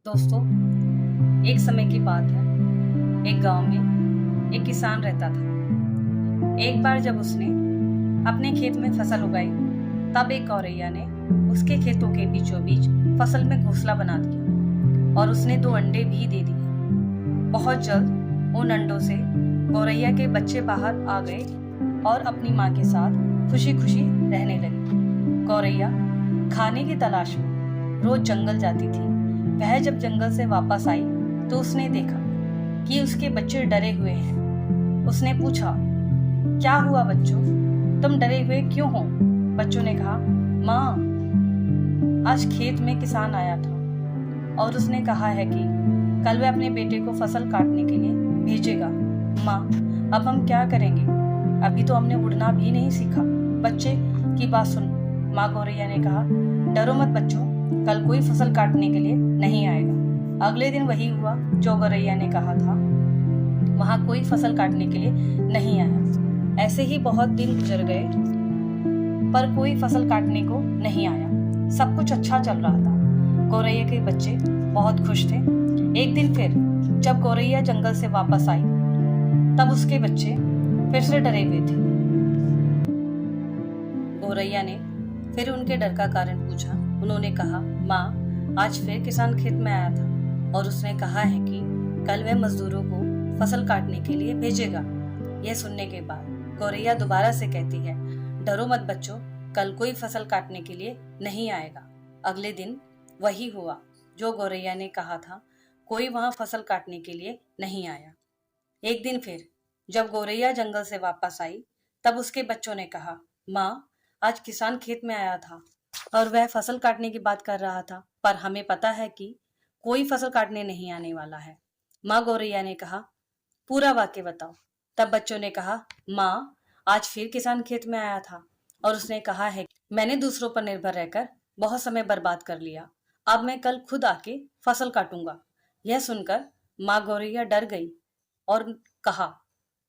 दोस्तों, एक समय की बात है। एक गांव में एक किसान रहता था। एक बार जब उसने अपने खेत में फसल उगाई, तब एक गौरैया ने उसके खेतों के बीचों बीच फसल में घोंसला बना दिया और उसने 2 अंडे भी दे दिए। बहुत जल्द उन अंडों से गौरैया के बच्चे बाहर आ गए और अपनी माँ के साथ खुशी खुशी रहने लगी। गौरैया खाने की तलाश में रोज जंगल जाती थी। वह जब जंगल से वापस आई तो उसने देखा कि उसके बच्चे डरे हुए हैं। उसने पूछा, क्या हुआ बच्चों, तुम डरे हुए क्यों हो? बच्चों ने कहा, माँ, आज खेत में किसान आया था और उसने कहा है कि कल वह अपने बेटे को फसल काटने के लिए भेजेगा। माँ, अब हम क्या करेंगे? अभी तो हमने उड़ना भी नहीं सीखा। बच्चे की बात सुन माँ गौरैया ने कहा, डरो मत बच्चों, कल कोई फसल काटने के लिए नहीं आएगा। अगले दिन वही हुआ जो गौरैया ने कहा था। वहां कोई फसल काटने के लिए नहीं आया। ऐसे ही बहुत दिन गुजर गए, पर कोई फसल काटने को नहीं आया। सब कुछ अच्छा चल रहा था। गौरैया के बच्चे बहुत खुश थे। एक दिन फिर जब गौरैया जंगल से वापस आई, तब उसके बच्चे फिर से डरे हुए थे। गौरैया ने फिर उनके डर का कारण पूछा। उन्होंने कहा, माँ, आज फिर किसान खेत में आया था और उसने कहा है कि कल वह मजदूरों को फसल काटने के लिए भेजेगा। यह सुनने के बाद गौरैया दोबारा से कहती है, डरो मत बच्चों, कल कोई फसल काटने के लिए नहीं आएगा। अगले दिन वही हुआ जो गौरैया ने कहा था। कोई वहां फसल काटने के लिए नहीं आया। एक दिन फिर जब गौरैया जंगल से वापस आई, तब उसके बच्चों ने कहा, माँ, आज किसान खेत में आया था और वह फसल काटने की बात कर रहा था, पर हमें पता है कि कोई फसल काटने नहीं आने वाला है। माँ गौरैया ने कहा, पूरा वाक्य बताओ। तब बच्चों ने कहा, माँ, आज फिर किसान खेत में आया था और उसने कहा है, मैंने दूसरों पर निर्भर रहकर बहुत समय बर्बाद कर लिया। अब मैं कल खुद आके फसल काटूंगा। यह सुनकर माँ गौरैया डर गई और कहा,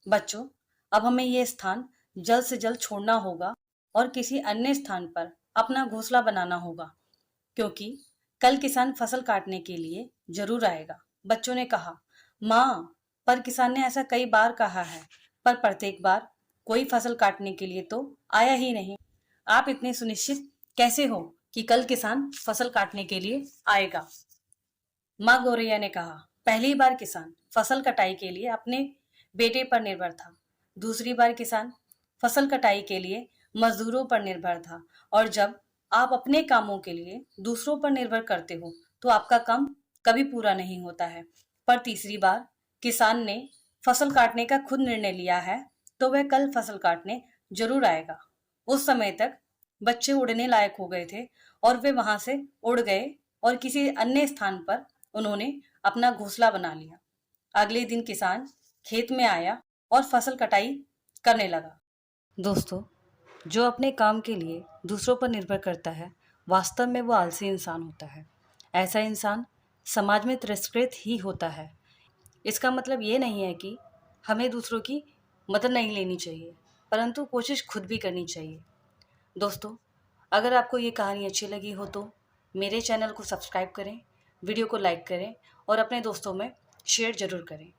बच्चों, अब हमें यह स्थान जल्द से जल्द छोड़ना होगा और किसी अन्य स्थान पर अपना घोंसला बनाना होगा, क्योंकि कल किसान फसल काटने के लिए जरूर आएगा। बच्चों ने कहा, माँ, पर किसान ने ऐसा कई बार कहा है, पर प्रत्येक बार कोई फसल काटने के लिए तो आया ही नहीं। आप इतने सुनिश्चित कैसे हो कि कल किसान फसल काटने के लिए आएगा? माँ गौरैया ने कहा, पहली बार किसान फसल कटाई के लिए अपने बेटे पर निर्भर था। दूसरी बार किसान फसल कटाई के लिए मजदूरों पर निर्भर था। और जब आप अपने कामों के लिए दूसरों पर निर्भर करते हो तो आपका काम कभी पूरा नहीं होता है। पर तीसरी बार किसान ने फसल काटने का खुद निर्णय लिया है, तो वह कल फसल काटने जरूर आएगा। उस समय तक बच्चे उड़ने लायक हो गए थे और वे वहां से उड़ गए और किसी अन्य स्थान पर उन्होंने अपना घोंसला बना लिया। अगले दिन किसान खेत में आया और फसल कटाई करने लगा। दोस्तों, जो अपने काम के लिए दूसरों पर निर्भर करता है, वास्तव में वो आलसी इंसान होता है। ऐसा इंसान समाज में तिरस्कृत ही होता है। इसका मतलब ये नहीं है कि हमें दूसरों की मदद नहीं लेनी चाहिए, परंतु कोशिश खुद भी करनी चाहिए। दोस्तों, अगर आपको ये कहानी अच्छी लगी हो तो मेरे चैनल को सब्सक्राइब करें, वीडियो को लाइक करें और अपने दोस्तों में शेयर ज़रूर करें।